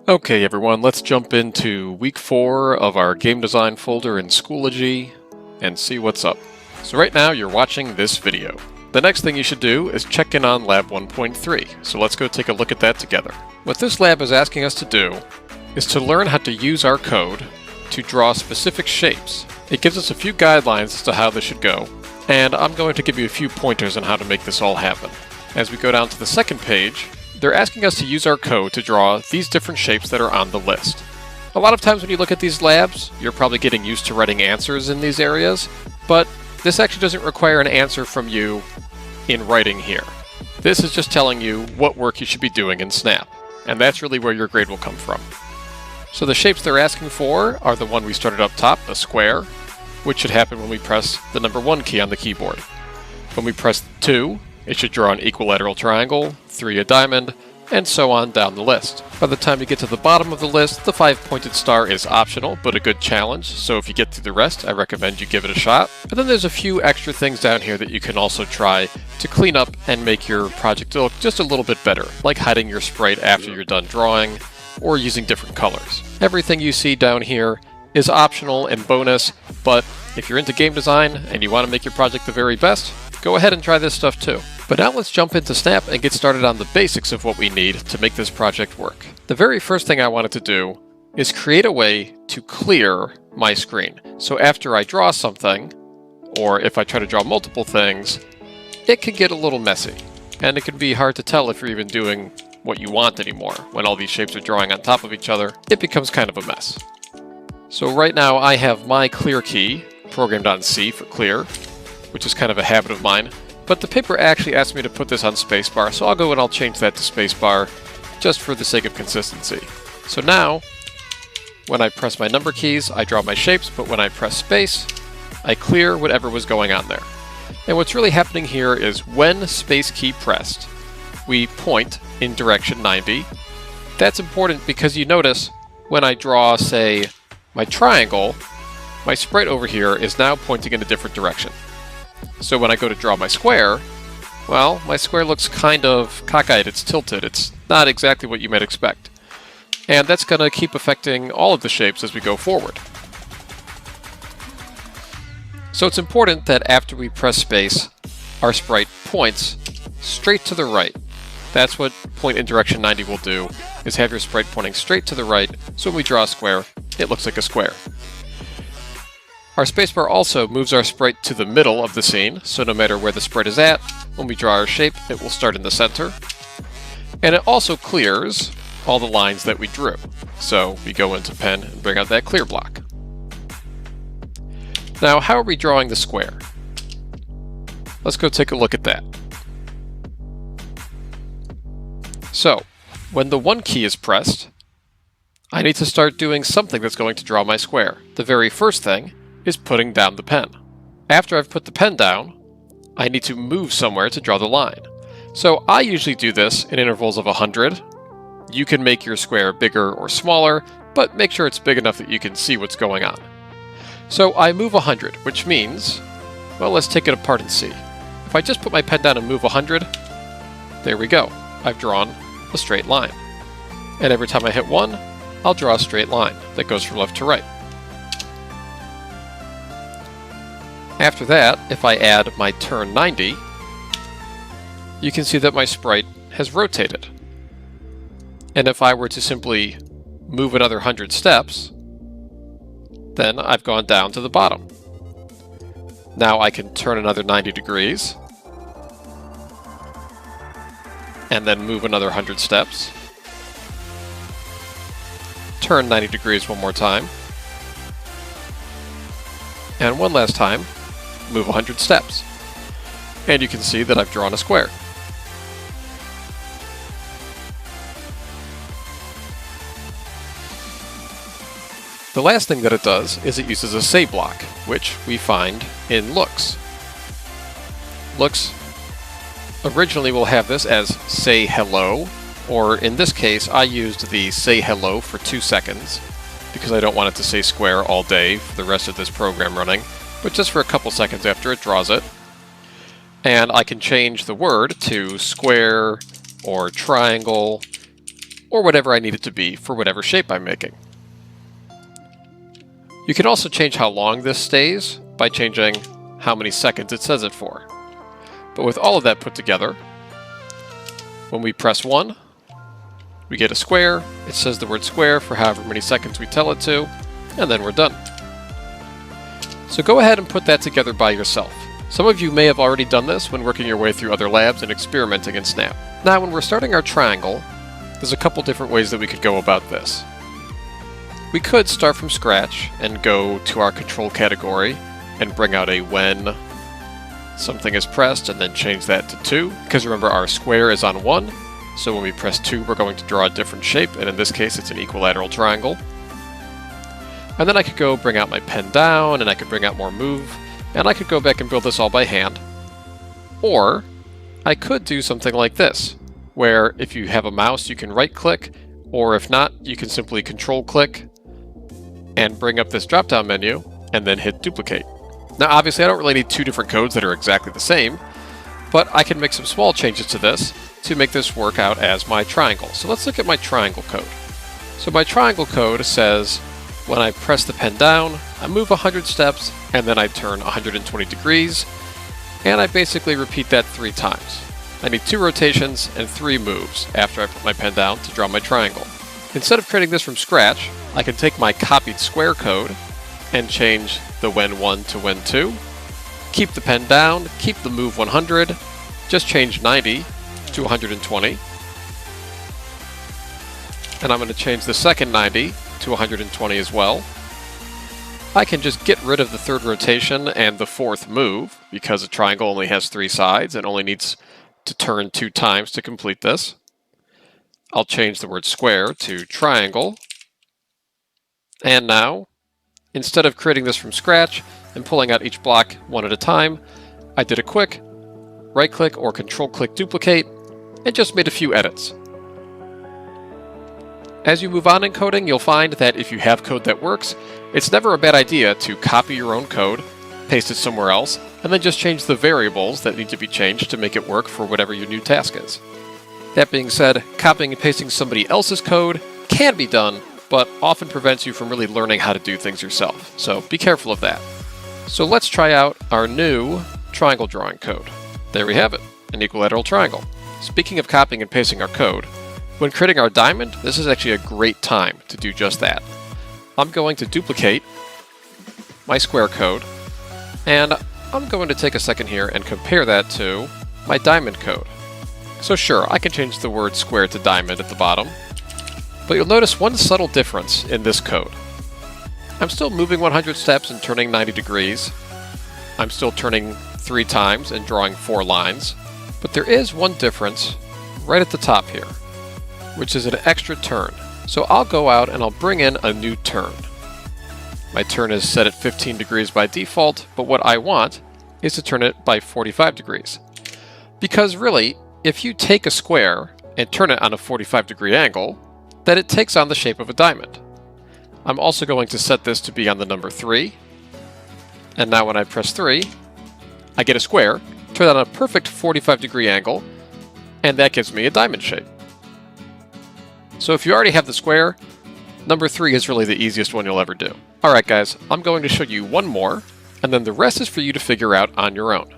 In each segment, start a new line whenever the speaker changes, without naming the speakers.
Okay everyone, let's jump into week 4 of our game design folder in Schoology and see what's up. So right now you're watching this video. The next thing you should do is check in on lab 1.3, so let's go take a look at that together. What this lab is asking us to do is to learn how to use our code to draw specific shapes. It gives us a few guidelines as to how this should go, and I'm going to give you a few pointers on how to make this all happen. As we go down to the second page, they're asking us to use our code to draw these different shapes that are on the list. A lot of times when you look at these labs, you're probably getting used to writing answers in these areas, but this actually doesn't require an answer from you in writing here. This is just telling you what work you should be doing in Snap, and that's really where your grade will come from. So the shapes they're asking for are the one we started up top, a square, which should happen when we press the number 1 key on the keyboard. When we press 2, it should draw an equilateral triangle, 3 a diamond, and so on down the list. By the time you get to the bottom of the list, the 5-pointed star is optional, but a good challenge, so if you get through the rest, I recommend you give it a shot. And then there's a few extra things down here that you can also try to clean up and make your project look just a little bit better, like hiding your sprite after you're done drawing, or using different colors. Everything you see down here is optional and bonus, but if you're into game design and you want to make your project the very best, go ahead and try this stuff too. But now let's jump into Snap and get started on the basics of what we need to make this project work. The very first thing I wanted to do is create a way to clear my screen. So after I draw something, or if I try to draw multiple things, it can get a little messy. And it can be hard to tell if you're even doing what you want anymore. When all these shapes are drawing on top of each other, it becomes kind of a mess. So right now I have my clear key programmed on C for clear, which is kind of a habit of mine. But the paper actually asked me to put this on spacebar, so I'll go and I'll change that to spacebar just for the sake of consistency. So now, when I press my number keys, I draw my shapes, but when I press space, I clear whatever was going on there. And what's really happening here is when space key pressed, we point in direction 90. That's important because you notice when I draw, say, my triangle, my sprite over here is now pointing in a different direction. So when I go to draw my square, well, my square looks kind of cockeyed, it's tilted, it's not exactly what you might expect. And that's going to keep affecting all of the shapes as we go forward. So it's important that after we press space, our sprite points straight to the right. That's what point in direction 90 will do, is have your sprite pointing straight to the right, so when we draw a square, it looks like a square. Our spacebar also moves our sprite to the middle of the scene, so no matter where the sprite is at, when we draw our shape, it will start in the center. And it also clears all the lines that we drew. So we go into Pen and bring out that clear block. Now, how are we drawing the square? Let's go take a look at that. So, when the 1 key is pressed, I need to start doing something that's going to draw my square. The very first thing is putting down the pen. After I've put the pen down, I need to move somewhere to draw the line. So I usually do this in intervals of 100. You can make your square bigger or smaller, but make sure it's big enough that you can see what's going on. So I move 100, which means, well, let's take it apart and see. If I just put my pen down and move 100, there we go. I've drawn a straight line. And every time I hit 1, I'll draw a straight line that goes from left to right. After that, if I add my turn 90, you can see that my sprite has rotated. And if I were to simply move another 100 steps, then I've gone down to the bottom. Now I can turn another 90 degrees, and then move another 100 steps, turn 90 degrees one more time, and one last time, move 100 steps. And you can see that I've drawn a square. The last thing that it does is it uses a say block, which we find in looks. Looks originally will have this as say hello, or in this case I used the say hello for 2 seconds because I don't want it to say square all day for the rest of this program running, but just for a couple seconds after it draws it. And I can change the word to square or triangle or whatever I need it to be for whatever shape I'm making. You can also change how long this stays by changing how many seconds it says it for. But with all of that put together, when we press 1, we get a square. It says the word square for however many seconds we tell it to, and then we're done. So go ahead and put that together by yourself. Some of you may have already done this when working your way through other labs and experimenting in Snap. Now, when we're starting our triangle, there's a couple different ways that we could go about this. We could start from scratch and go to our control category and bring out a when something is pressed and then change that to 2, because remember our square is on 1, so when we press 2 we're going to draw a different shape, and in this case it's an equilateral triangle. And then I could go bring out my pen down, and I could bring out more move, and I could go back and build this all by hand. Or I could do something like this, where if you have a mouse you can right click, or if not you can simply control click and bring up this drop down menu and then hit duplicate. Now obviously I don't really need 2 different codes that are exactly the same, but I can make some small changes to this to make this work out as my triangle. So let's look at my triangle code. So my triangle code says when I press the pen down, I move 100 steps and then I turn 120 degrees, and I basically repeat that 3 times. I need 2 rotations and 3 moves after I put my pen down to draw my triangle. Instead of creating this from scratch, I can take my copied square code and change the when 1 to when 2, keep the pen down, keep the move 100, just change 90 to 120, and I'm going to change the second 90 to 120 as well. I can just get rid of the 3rd rotation and the 4th move, because a triangle only has 3 sides and only needs to turn 2 times to complete this. I'll change the word square to triangle, and now, instead of creating this from scratch and pulling out each block one at a time, I did a quick right-click or control-click duplicate and just made a few edits. As you move on in coding, you'll find that if you have code that works, it's never a bad idea to copy your own code, paste it somewhere else, and then just change the variables that need to be changed to make it work for whatever your new task is. That being said, copying and pasting somebody else's code can be done, but often prevents you from really learning how to do things yourself, so be careful of that. So let's try out our new triangle drawing code. There we have it, an equilateral triangle. Speaking of copying and pasting our code, when creating our diamond, this is actually a great time to do just that. I'm going to duplicate my square code, and I'm going to take a second here and compare that to my diamond code. So sure, I can change the word square to diamond at the bottom, but you'll notice one subtle difference in this code. I'm still moving 100 steps and turning 90 degrees. I'm still turning 3 times and drawing 4 lines, but there is one difference right at the top here, which is an extra turn. So I'll go out and I'll bring in a new turn. My turn is set at 15 degrees by default, but what I want is to turn it by 45 degrees. Because really, if you take a square and turn it on a 45-degree angle, then it takes on the shape of a diamond. I'm also going to set this to be on the number 3. And now when I press 3, I get a square, turn it on a perfect 45-degree angle, and that gives me a diamond shape. So if you already have the square, number 3 is really the easiest one you'll ever do. Alright guys, I'm going to show you one more, and then the rest is for you to figure out on your own.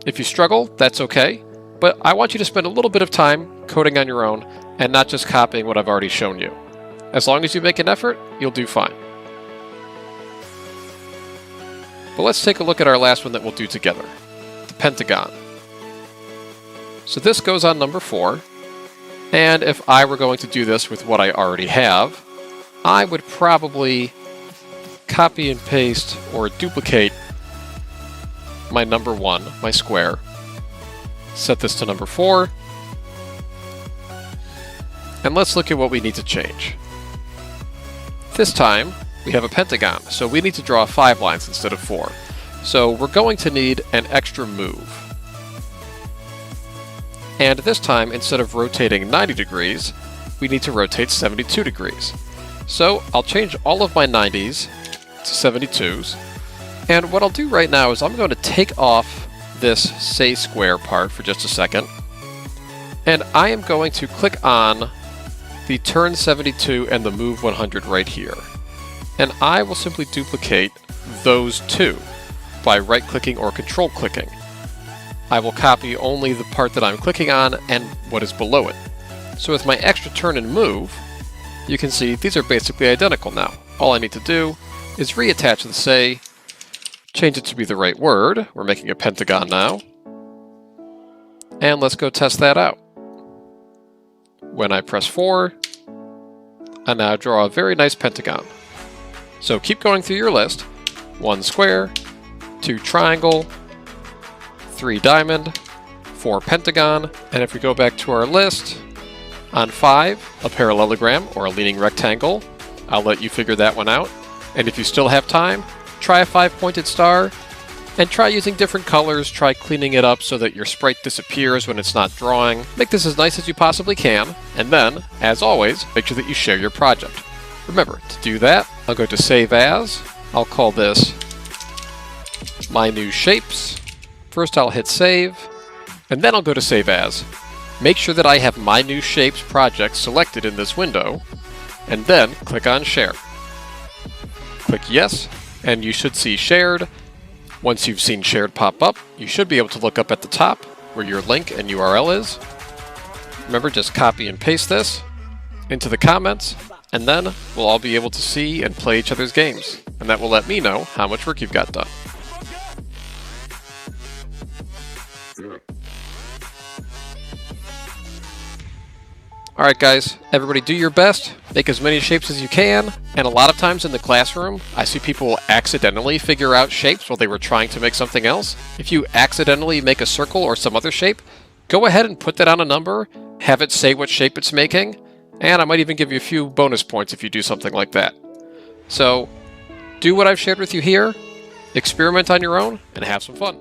If you struggle, that's okay, but I want you to spend a little bit of time coding on your own and not just copying what I've already shown you. As long as you make an effort, you'll do fine. But let's take a look at our last one that we'll do together, the pentagon. So this goes on number 4, and if I were going to do this with what I already have, I would probably copy and paste or duplicate my number 1, my square, set this to number 4, and let's look at what we need to change. This time, we have a pentagon, so we need to draw 5 lines instead of 4. So we're going to need an extra move. And this time, instead of rotating 90 degrees, we need to rotate 72 degrees. So I'll change all of my 90s to 72s. And what I'll do right now is I'm going to take off this say square part for just a second. And I am going to click on the turn 72 and the move 100 right here. And I will simply duplicate those two by right-clicking or control-clicking. I will copy only the part that I'm clicking on and what is below it. So with my extra turn and move, you can see these are basically identical now. All I need to do is reattach the say, change it to be the right word. We're making a pentagon now. And let's go test that out. When I press 4, I now draw a very nice pentagon. So keep going through your list. 1 square, 2 triangle, 3 diamond, 4 pentagon, and if we go back to our list, on 5, a parallelogram or a leaning rectangle. I'll let you figure that one out. And if you still have time, try a 5-pointed star, and try using different colors, try cleaning it up so that your sprite disappears when it's not drawing. Make this as nice as you possibly can, and then, as always, make sure that you share your project. Remember, to do that, I'll go to Save As. I'll call this My New Shapes. First I'll hit Save, and then I'll go to Save As. Make sure that I have My New Shapes project selected in this window, and then click on Share. Click Yes, and you should see Shared. Once you've seen Shared pop up, you should be able to look up at the top where your link and URL is. Remember, just copy and paste this into the comments, and then we'll all be able to see and play each other's games, and that will let me know how much work you've got done. Alright guys, everybody do your best, make as many shapes as you can, and a lot of times in the classroom, I see people accidentally figure out shapes while they were trying to make something else. If you accidentally make a circle or some other shape, go ahead and put that on a number, have it say what shape it's making, and I might even give you a few bonus points if you do something like that. So, do what I've shared with you here, experiment on your own, and have some fun.